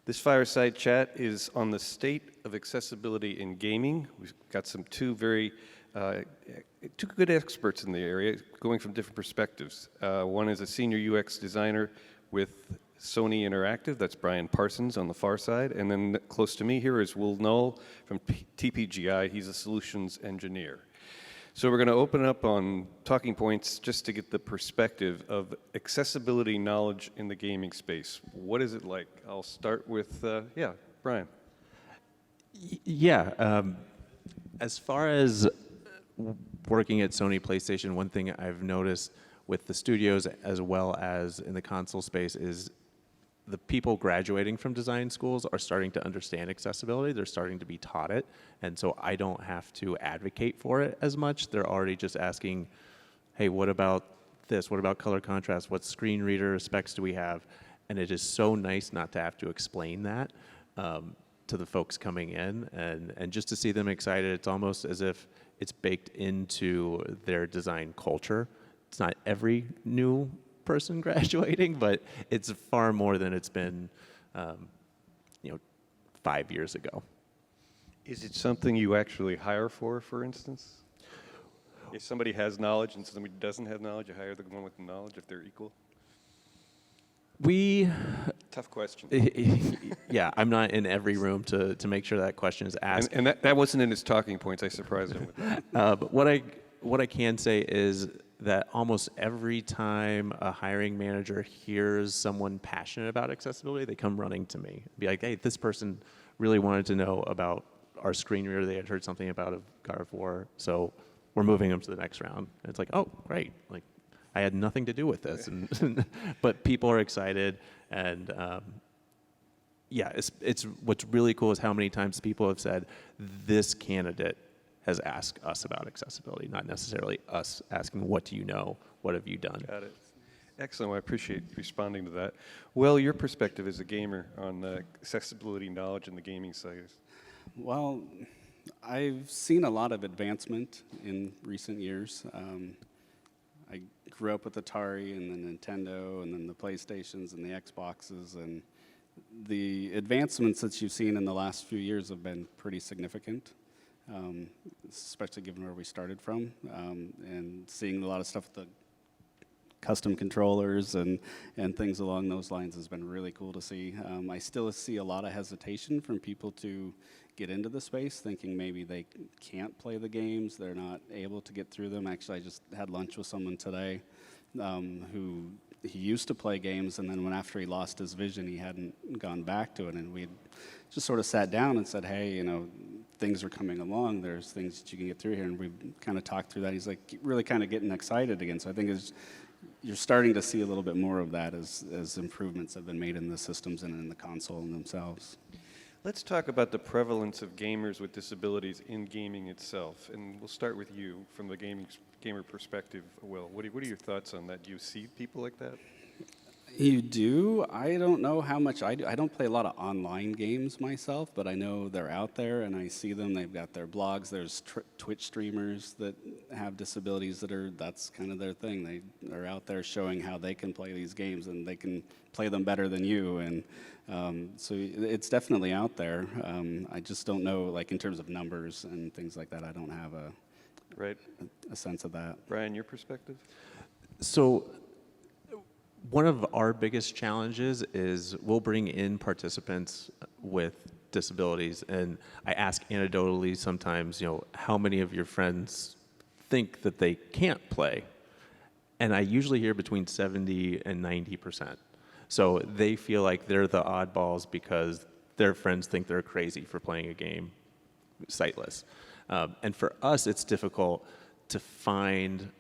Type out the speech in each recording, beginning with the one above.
This fireside chat is on the state of accessibility in gaming. We've got two good experts in the area, going from different perspectives. One is a senior UX designer with Sony Interactive, that's Brian Parsons on the far side, and then close to me here is Will Null from TPGI. He's a solutions engineer. So we're going to open up on talking points just to get the perspective of accessibility knowledge in the gaming space. What is it like? I'll start with, Brian. Yeah, as far as working at Sony PlayStation, one thing I've noticed with the studios as well as in the console space is the people graduating from design schools are starting to understand accessibility. They're starting to be taught it. And so I don't have to advocate for it as much. They're already just asking, hey, what about this? What about color contrast? What screen reader specs do we have? And it is so nice not to have to explain that to the folks coming in. And just to see them excited, it's almost as if it's baked into their design culture. It's not every new person graduating, but it's far more than it's been, 5 years ago. Is it something you actually hire for instance? If somebody has knowledge and somebody doesn't have knowledge, you hire the one with the knowledge if they're equal? Tough question. Yeah, I'm not in every room to make sure that question is asked. And that wasn't in his talking points. I surprised him with that. But what I can say is that almost every time a hiring manager hears someone passionate about accessibility, they come running to me. Be like, hey, this person really wanted to know about our screen reader. They had heard something about a God of War, so we're moving them to the next round. And it's like, oh, great. Like, I had nothing to do with this. But people are excited, and it's what's really cool is how many times people have said, this candidate has asked us about accessibility, not necessarily us asking, what do you know? What have you done? Got it. Excellent. Well, I appreciate responding to that. Well, your perspective as a gamer on the accessibility knowledge in the gaming side. Well, I've seen a lot of advancement in recent years. I grew up with Atari and then Nintendo and then the PlayStations and the Xboxes, and the advancements that you've seen in the last few years have been pretty significant. Especially given where we started from, and seeing a lot of stuff with the custom controllers and things along those lines has been really cool to see. I still see a lot of hesitation from people to get into the space, thinking maybe they can't play the games, they're not able to get through them. Actually, I just had lunch with someone today who he used to play games, and then after he lost his vision, he hadn't gone back to it, and we just sort of sat down and said, hey, things are coming along, there's things that you can get through here, and we kind of talked through that. He's like really kind of getting excited again, so I think you're starting to see a little bit more of that as improvements have been made in the systems and in the console in themselves. Let's talk about the prevalence of gamers with disabilities in gaming itself, and we'll start with you from the gamer perspective, Will. What are your thoughts on that? Do you see people like that? You do. I don't know how much I do. I don't play a lot of online games myself, but I know they're out there, and I see them. They've got their blogs. There's Twitch streamers that have disabilities that's kind of their thing. They are out there showing how they can play these games, and they can play them better than you. And so it's definitely out there. I just don't know, like in terms of numbers and things like that, I don't have a sense of that. Brian, your perspective? So one of our biggest challenges is we'll bring in participants with disabilities, and I ask anecdotally sometimes, how many of your friends think that they can't play? And I usually hear between 70 and 90%. So they feel like they're the oddballs because their friends think they're crazy for playing a game sightless. And for us, it's difficult to find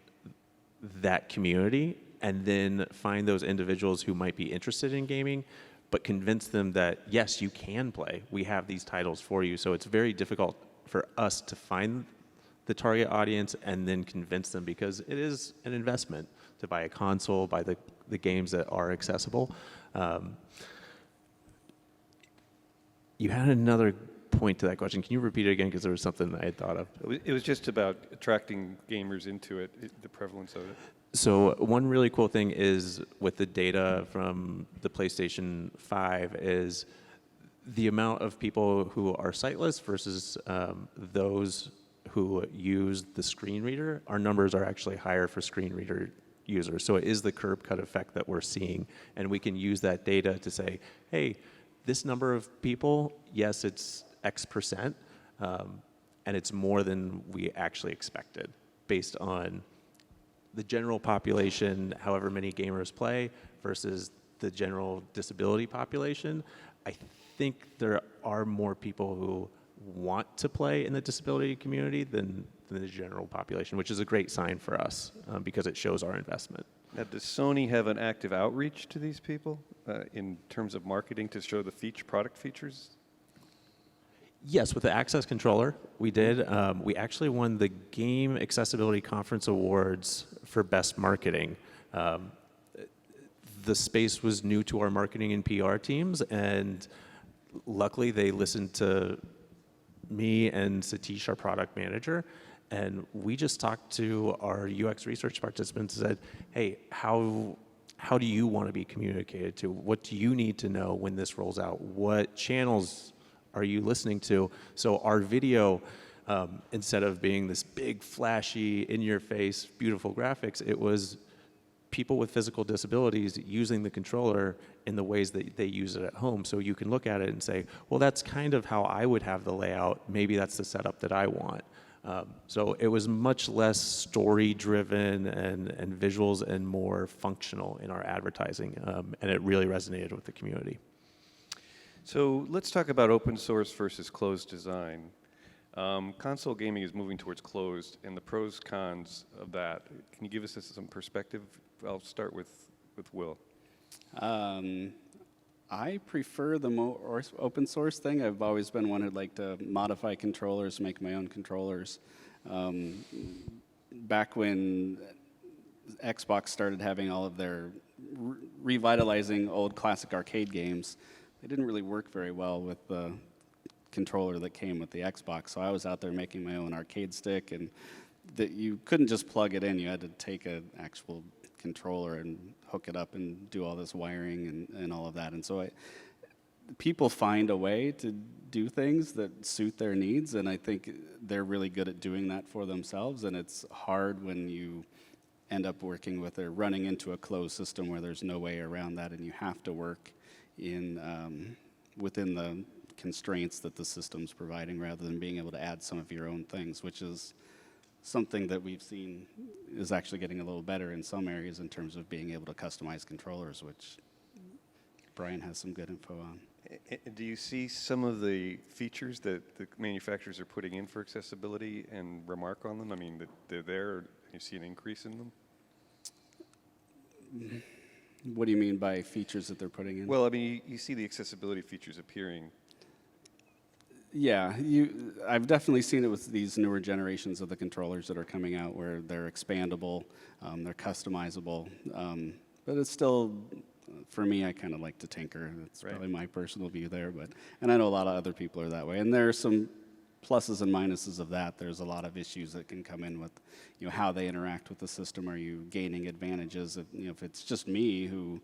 that community and then find those individuals who might be interested in gaming, but convince them that, yes, you can play. We have these titles for you. So it's very difficult for us to find the target audience and then convince them, because it is an investment to buy a console, buy the games that are accessible. You had another point to that question. Can you repeat it again? Because there was something I had thought of. It was just about attracting gamers into it, the prevalence of it. So one really cool thing is with the data from the PlayStation 5 is the amount of people who are sightless versus those who use the screen reader, our numbers are actually higher for screen reader users. So it is the curb cut effect that we're seeing. And we can use that data to say, hey, this number of people, yes, it's X percent, and it's more than we actually expected based on the general population, however many gamers play, versus the general disability population. I think there are more people who want to play in the disability community than the general population, which is a great sign for us because it shows our investment. Now, does Sony have an active outreach to these people in terms of marketing to show the product features? Yes, with the Access controller, we did. We actually won the Game Accessibility Conference Awards for Best Marketing. The space was new to our marketing and PR teams, and luckily they listened to me and Satish, our product manager, and we just talked to our UX research participants and said, hey, how do you want to be communicated to? What do you need to know when this rolls out? What channels are you listening to? So our video, instead of being this big, flashy, in-your-face, beautiful graphics, it was people with physical disabilities using the controller in the ways that they use it at home. So you can look at it and say, well, that's kind of how I would have the layout. Maybe that's the setup that I want. So it was much less story-driven and visuals and more functional in our advertising, and it really resonated with the community. So let's talk about open source versus closed design. Console gaming is moving towards closed, and the pros, cons of that. Can you give us some perspective? I'll start with Will. I prefer the more open source thing. I've always been one who'd like to modify controllers, make my own controllers. Back when Xbox started having all of their revitalizing old classic arcade games, they didn't really work very well with the controller that came with the Xbox. So I was out there making my own arcade stick, and that you couldn't just plug it in. You had to take an actual controller and hook it up and do all this wiring and all of that. And so people find a way to do things that suit their needs, and I think they're really good at doing that for themselves. And it's hard when you end up working with or running into a closed system where there's no way around that, and you have to work in within the constraints that the system's providing rather than being able to add some of your own things, which is something that we've seen is actually getting a little better in some areas in terms of being able to customize controllers, which Brian has some good info on. Do you see some of the features that the manufacturers are putting in for accessibility and remark on them? I mean, that they're there, or you see an increase in them? What do you mean by features that they're putting in? Well, I mean, you see the accessibility features appearing. Yeah, I've definitely seen it with these newer generations of the controllers that are coming out where they're expandable, they're customizable, but it's still, for me, I kind of like to tinker. That's Right. probably my personal view there, and I know a lot of other people are that way. And there are some pluses and minuses of that. There's a lot of issues that can come in with, how they interact with the system. Are you gaining advantages? If it's just me who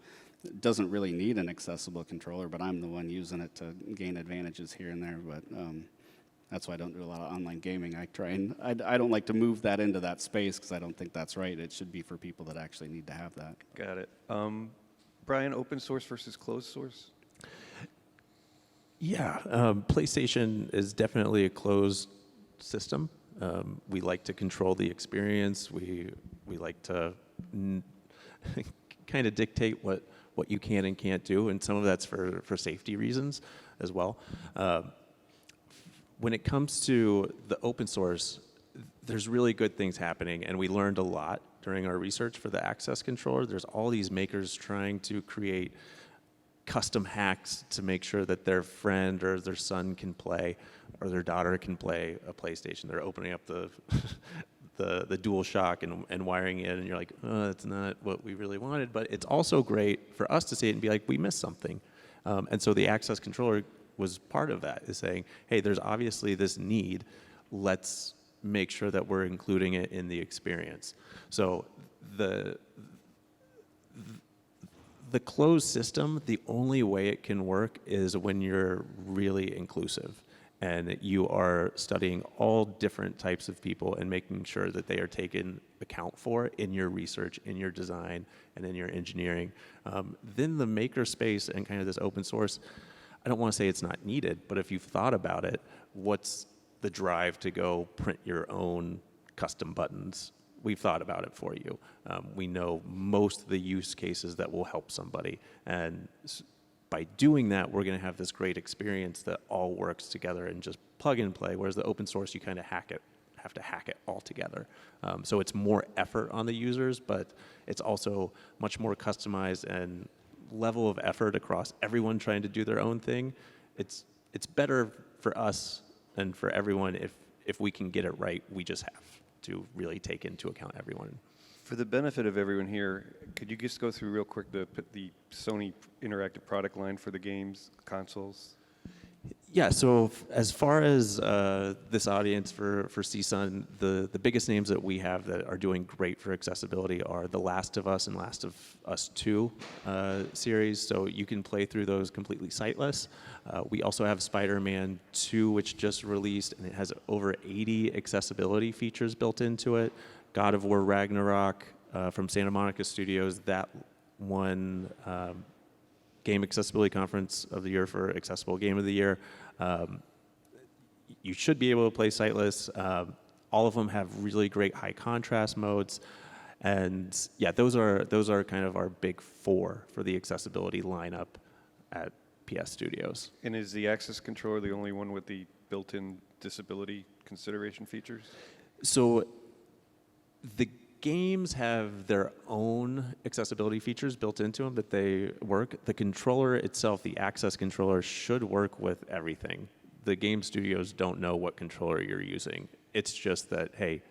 doesn't really need an accessible controller, but I'm the one using it to gain advantages here and there. But that's why I don't do a lot of online gaming. I don't like to move that into that space because I don't think that's right. It should be for people that actually need to have that. Got it. Brian, open source versus closed source? Yeah, PlayStation is definitely a closed system. We like to control the experience. We like to kind of dictate what you can and can't do, and some of that's for safety reasons as well. When it comes to the open source, there's really good things happening, and we learned a lot during our research for the Access controller. There's all these makers trying to create custom hacks to make sure that their friend or their son can play or their daughter can play a PlayStation. They're opening up the DualShock and wiring it, and you're like, oh, that's not what we really wanted. But it's also great for us to see it and be like, we missed something. And so the Access controller was part of that, is saying, hey, there's obviously this need. Let's make sure that we're including it in the experience. So the the closed system, the only way it can work is when you're really inclusive and you are studying all different types of people and making sure that they are taken account for in your research, in your design, and in your engineering. Then the maker space and kind of this open source, I don't want to say it's not needed, but if you've thought about it, what's the drive to go print your own custom buttons? We've thought about it for you. We know most of the use cases that will help somebody. And by doing that, we're going to have this great experience that all works together and just plug and play, whereas the open source, you kind of have to hack it all together. So it's more effort on the users, but it's also much more customized and level of effort across everyone trying to do their own thing. It's better for us and for everyone if we can get it right. We just have to really take into account everyone. For the benefit of everyone here, could you just go through real quick the Sony interactive product line for the games, consoles? Yeah, so as far as this audience for CSUN, the biggest names that we have that are doing great for accessibility are The Last of Us and Last of Us 2 series, so you can play through those completely sightless. We also have Spider-Man 2, which just released, and it has over 80 accessibility features built into it. God of War Ragnarok from Santa Monica Studios, that won Game Accessibility Conference of the Year for Accessible Game of the Year. You should be able to play sightless. All of them have really great high contrast modes. And yeah, those are kind of our big four for the accessibility lineup at PS Studios. And is the access controller the only one with the built-in disability consideration features? So the games have their own accessibility features built into them that they work. The controller itself, the access controller, should work with everything. The game studios don't know what controller you're using. It's just that, hey,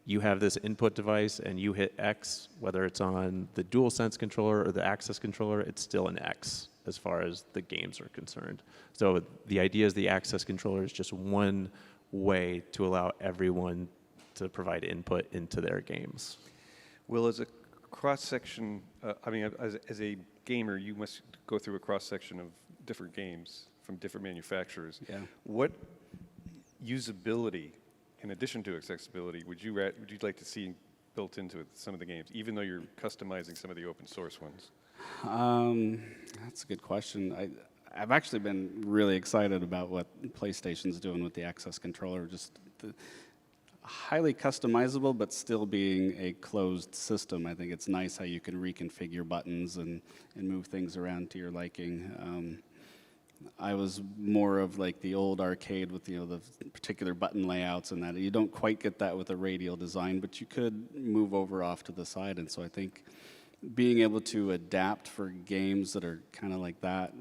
you have this input device and you hit X, whether it's on the DualSense controller or the access controller, it's still an X as far as the games are concerned. So the idea is the access controller is just one way to allow everyone to provide input into their games. Well, as a cross-section, as a gamer, you must go through a cross-section of different games from different manufacturers. Yeah. What usability, in addition to accessibility, would you like to see built into some of the games, even though you're customizing some of the open source ones? That's a good question. I've actually been really excited about what PlayStation's doing with the access controller. Just highly customizable, but still being a closed system. I think it's nice how you can reconfigure buttons and move things around to your liking. I was more of like the old arcade with the particular button layouts and that. You don't quite get that with a radial design, but you could move over off to the side. And so I think being able to adapt for games that are kind of like that,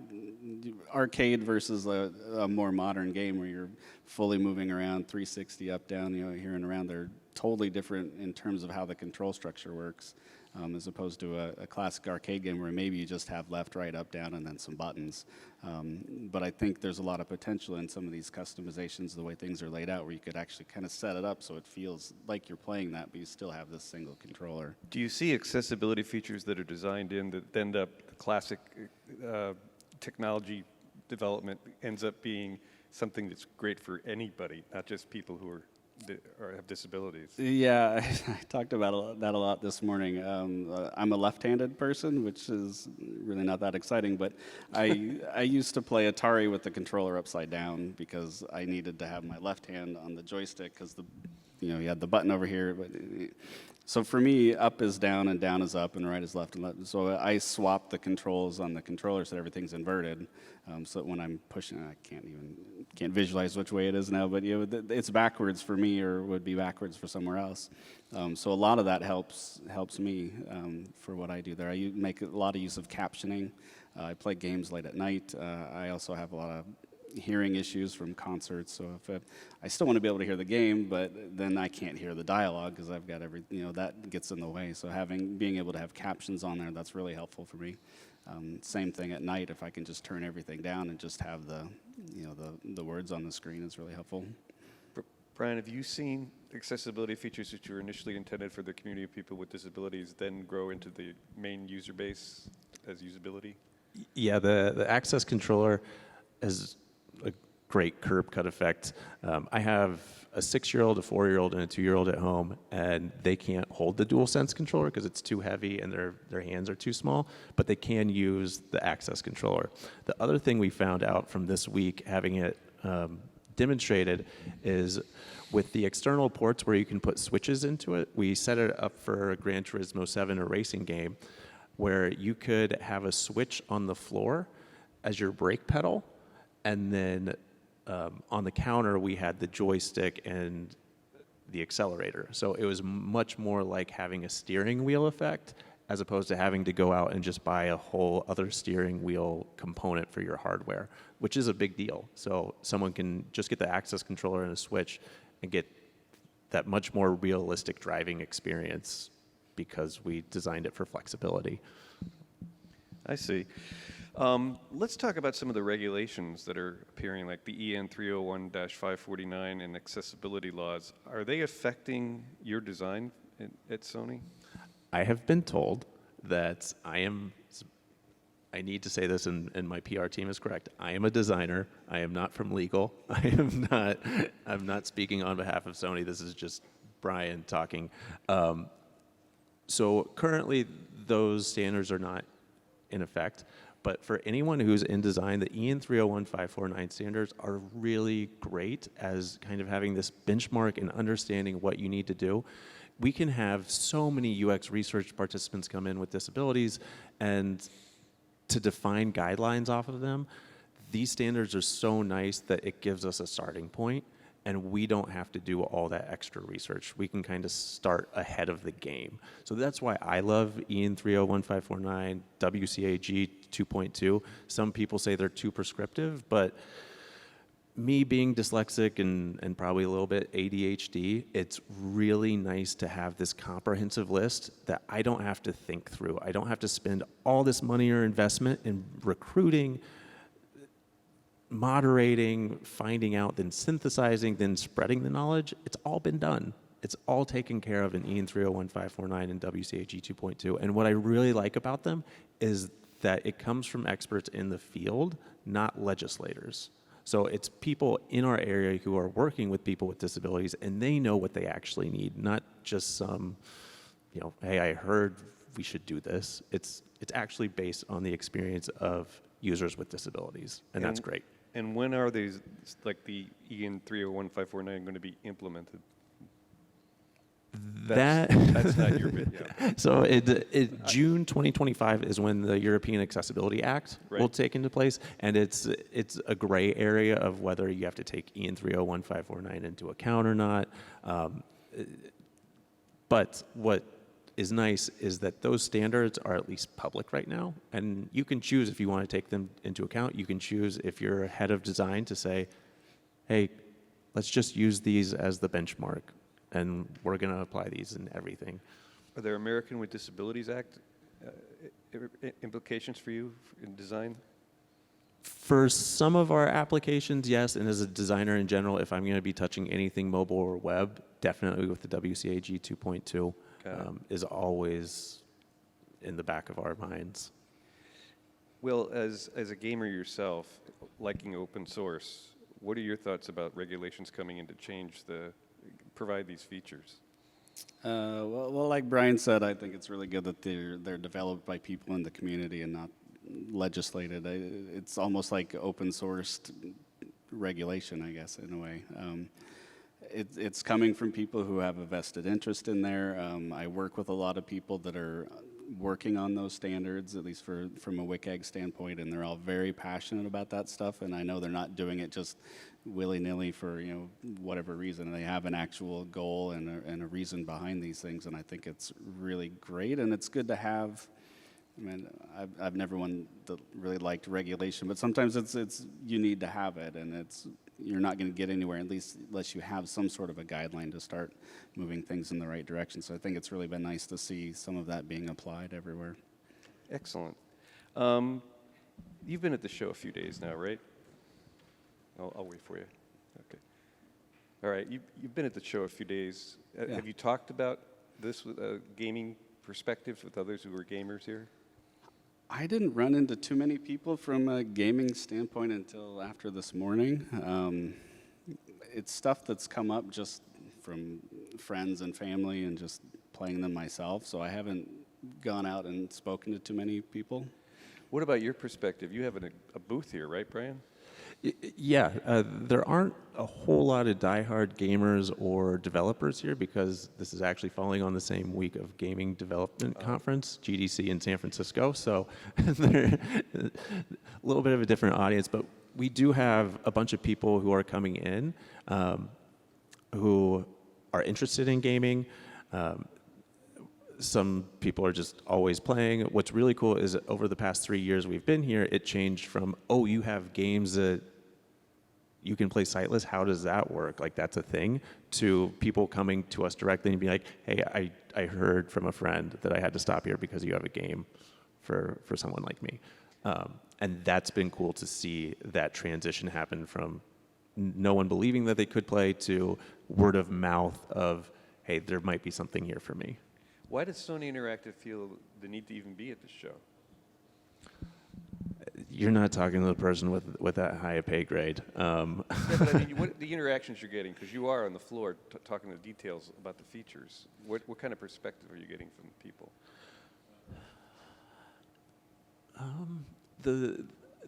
arcade versus a more modern game where you're fully moving around 360 up, down, here and around, they're totally different in terms of how the control structure works, as opposed to a classic arcade game where maybe you just have left, right, up, down, and then some buttons. But I think there's a lot of potential in some of these customizations, the way things are laid out, where you could actually kind of set it up so it feels like you're playing that, but you still have this single controller. Do you see accessibility features that are designed in that end up classic technology development ends up being something that's great for anybody, not just people who have disabilities? Yeah, I talked about that a lot this morning. I'm a left-handed person, which is really not that exciting, but I used to play Atari with the controller upside down because I needed to have my left hand on the joystick because you had the button over here. So for me, up is down and down is up and right is left and left. So I swapped the controls on the controller so that everything's inverted. So that when I'm pushing, I can't visualize which way it is now, but it's backwards for me or would be backwards for somewhere else. So a lot of that helps me for what I do there. I make a lot of use of captioning. I play games late at night. I also have a lot of hearing issues from concerts, so I still want to be able to hear the game, but then I can't hear the dialogue because I've got that gets in the way. So being able to have captions on there, that's really helpful for me. Same thing at night, if I can just turn everything down and just have the words on the screen, is really helpful. Brian, have you seen accessibility features that were initially intended for the community of people with disabilities then grow into the main user base as usability? Yeah, the access controller has a great curb cut effect. I have a 6-year-old, a 4-year-old, and a 2-year-old at home, and they can't hold the DualSense controller because it's too heavy and their hands are too small, but they can use the access controller. The other thing we found out from this week, having it demonstrated, is with the external ports where you can put switches into it, we set it up for a Gran Turismo 7, a racing game, where you could have a switch on the floor as your brake pedal, and then on the counter we had the joystick and the accelerator. So it was much more like having a steering wheel effect as opposed to having to go out and just buy a whole other steering wheel component for your hardware, which is a big deal. So someone can just get the access controller and a switch and get that much more realistic driving experience because we designed it for flexibility. I see. Let's talk about some of the regulations that are appearing, like the EN 301-549 and accessibility laws. Are they affecting your design at Sony? I have been told that I need to say this and my PR team is correct. I am a designer. I am not from legal. I'm not speaking on behalf of Sony. This is just Brian talking. So currently those standards are not in effect, but for anyone who's in design, the EN 301-549 standards are really great as kind of having this benchmark and understanding what you need to do. We can have so many UX research participants come in with disabilities, and to define guidelines off of them, these standards are so nice that it gives us a starting point, and we don't have to do all that extra research. We can kind of start ahead of the game. So that's why I love EN 301-549, WCAG 2.2. Some people say they're too prescriptive, but me being dyslexic and probably a little bit ADHD, it's really nice to have this comprehensive list that I don't have to think through. I don't have to spend all this money or investment in recruiting, moderating, finding out, then synthesizing, then spreading the knowledge. It's all been done. It's all taken care of in EN 301-549 and WCAG 2.2. And what I really like about them is that it comes from experts in the field, not legislators. So it's people in our area who are working with people with disabilities, and they know what they actually need, not just some, hey, I heard we should do this. It's actually based on the experience of users with disabilities, and that's great. And when are these, like the EN 301-549, going to be implemented? That's not your bit, yeah. So June 2025 is when the European Accessibility Act will take into place, and it's a gray area of whether you have to take EN 301-549 into account or not. But what is nice is that those standards are at least public right now, and you can choose if you want to take them into account. You can choose if you're head of design to say, hey, let's just use these as the benchmark, and we're going to apply these in everything. Are there American with Disabilities Act implications for you in design? For some of our applications, yes, and as a designer in general, if I'm going to be touching anything mobile or web, definitely with the WCAG 2.2 is always in the back of our minds. Well, as a gamer yourself, liking open source, what are your thoughts about regulations coming in to provide these features? Well, like Brian said, I think it's really good that they're developed by people in the community and not legislated. It's almost like open sourced regulation, I guess, in a way. It's coming from people who have a vested interest in there. I work with a lot of people that are working on those standards, at least from a WCAG standpoint, and they're all very passionate about that stuff. And I know they're not doing it just willy-nilly for whatever reason. They have an actual goal and a reason behind these things, and I think it's really great. And it's good to have. I mean, I've never one that really liked regulation, but sometimes it's you need to have it, and you're not going to get anywhere at least unless you have some sort of a guideline to start moving things in the right direction. So I think it's really been nice to see some of that being applied everywhere. Excellent. You've been at the show a few days now, right? I'll wait for you. Okay. All right. You've been at the show a few days. Yeah. Have you talked about this with a gaming perspective with others who are gamers here? I didn't run into too many people from a gaming standpoint until after this morning. It's stuff that's come up just from friends and family and just playing them myself, so I haven't gone out and spoken to too many people. What about your perspective? You have a booth here, right, Brian? Yeah, there aren't a whole lot of diehard gamers or developers here because this is actually falling on the same week of Gaming Development Conference, GDC in San Francisco. So they're a little bit of a different audience, but we do have a bunch of people who are coming in who are interested in gaming. Some people are just always playing. What's really cool is that over the past 3 years we've been here, it changed from, oh, you have games that you can play sightless, how does that work? Like, that's a thing, to people coming to us directly and be like, hey, I heard from a friend that I had to stop here because you have a game for someone like me. And that's been cool to see that transition happen from no one believing that they could play to word of mouth of, hey, there might be something here for me. Why does Sony Interactive feel the need to even be at this show? You're not talking to the person with that high a pay grade. Yeah, but I mean, what the interactions you're getting, because you are on the floor talking the details about the features. What kind of perspective are you getting from people?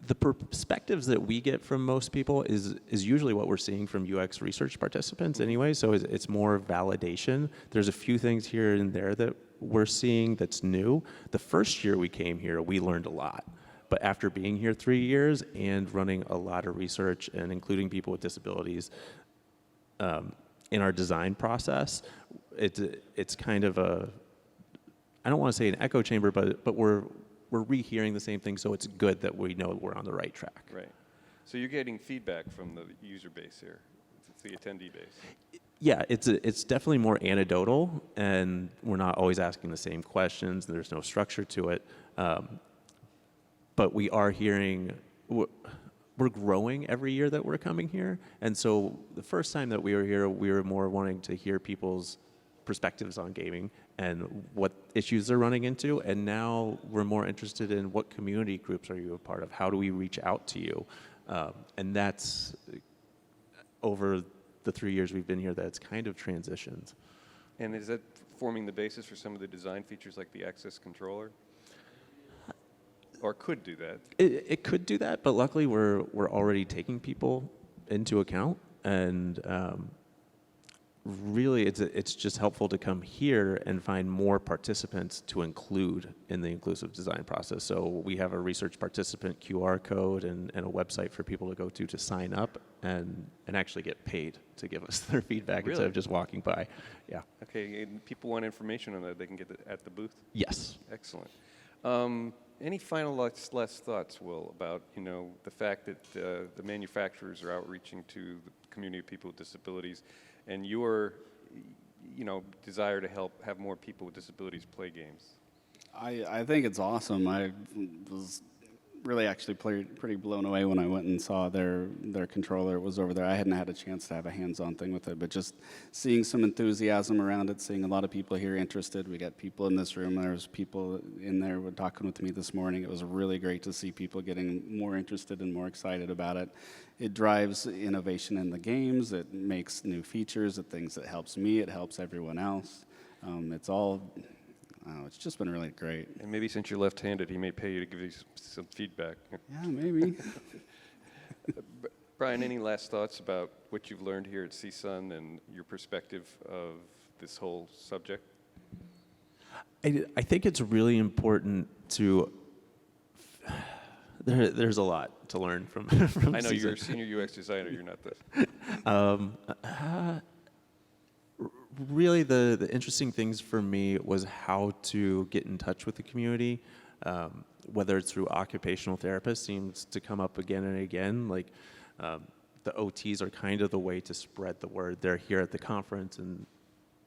The perspectives that we get from most people is usually what we're seeing from UX research participants anyway, so it's more validation. There's a few things here and there that we're seeing that's new. The first year we came here, we learned a lot. But after being here 3 years and running a lot of research and including people with disabilities in our design process, it's kind of a, I don't want to say an echo chamber, but we're rehearing the same thing, so it's good that we know we're on the right track. Right. So you're getting feedback from the user base here. It's the attendee base. Yeah, it's definitely more anecdotal, and we're not always asking the same questions, and there's no structure to it. But we are hearing, we're growing every year that we're coming here, and so the first time that we were here, we were more wanting to hear people's perspectives on gaming and what issues they're running into, and now we're more interested in what community groups are you a part of, how do we reach out to you, and that's over the 3 years we've been here that's kind of transitioned. And is that forming the basis for some of the design features like the access controller? Or could do that? It could do that, but luckily we're already taking people into account, and really it's just helpful to come here and find more participants to include in the inclusive design process. So we have a research participant QR code and a website for people to go to sign up and actually get paid to give us their feedback Really? instead of just walking by. Yeah. Okay, and people want information on that, they can get it at the booth? Yes. Excellent. Any final last thoughts, Will, about the fact that the manufacturers are outreaching to the community of people with disabilities, and your desire to help have more people with disabilities play games? I think it's awesome. I was really actually pretty blown away when I went and saw their controller was over there. I hadn't had a chance to have a hands-on thing with it, but just seeing some enthusiasm around it, seeing a lot of people here interested. We got people in this room. There was people in there talking with me this morning. It was really great to see people getting more interested and more excited about it. It drives innovation in the games. It makes new features. It things that helps me. It helps everyone else. It's just been really great. And maybe since you're left-handed, he may pay you to give you some feedback. Yeah, maybe. Brian, any last thoughts about what you've learned here at CSUN and your perspective of this whole subject? I think it's really important to. There's a lot to learn from. I know you're a senior UX designer. You're not the. Really, the interesting things for me was how to get in touch with the community, whether it's through occupational therapists seems to come up again and again. Like the OTs are kind of the way to spread the word. They're here at the conference and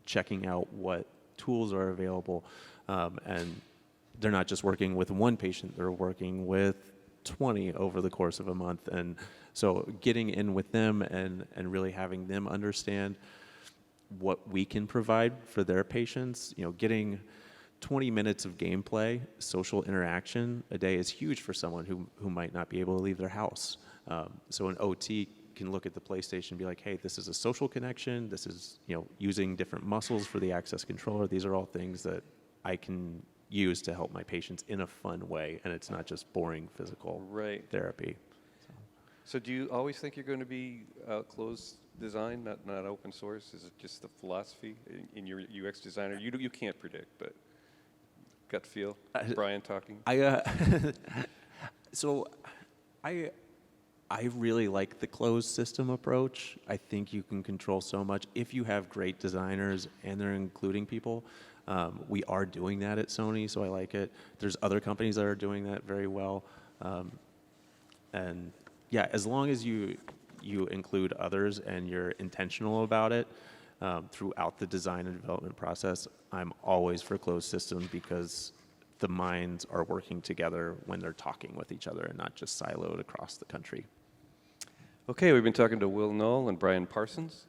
checking out what tools are available, and they're not just working with one patient, they're working with 20 over the course of a month. And so getting in with them and really having them understand what we can provide for their patients, getting 20 minutes of gameplay, social interaction a day is huge for someone who might not be able to leave their house. So an OT can look at the PlayStation and be like, hey, this is a social connection. This is, using different muscles for the access controller. These are all things that I can use to help my patients in a fun way, and it's not just boring physical Right. therapy. So do you always think you're going to be closed design, not open source? Is it just the philosophy in your UX designer? You can't predict, but gut feel. Brian talking. So I really like the closed system approach. I think you can control so much if you have great designers and they're including people. We are doing that at Sony, so I like it. There's other companies that are doing that very well. And yeah, as long as you include others and you're intentional about it throughout the design and development process, I'm always for closed systems because the minds are working together when they're talking with each other and not just siloed across the country. Okay, we've been talking to Will Knoll and Brian Parsons.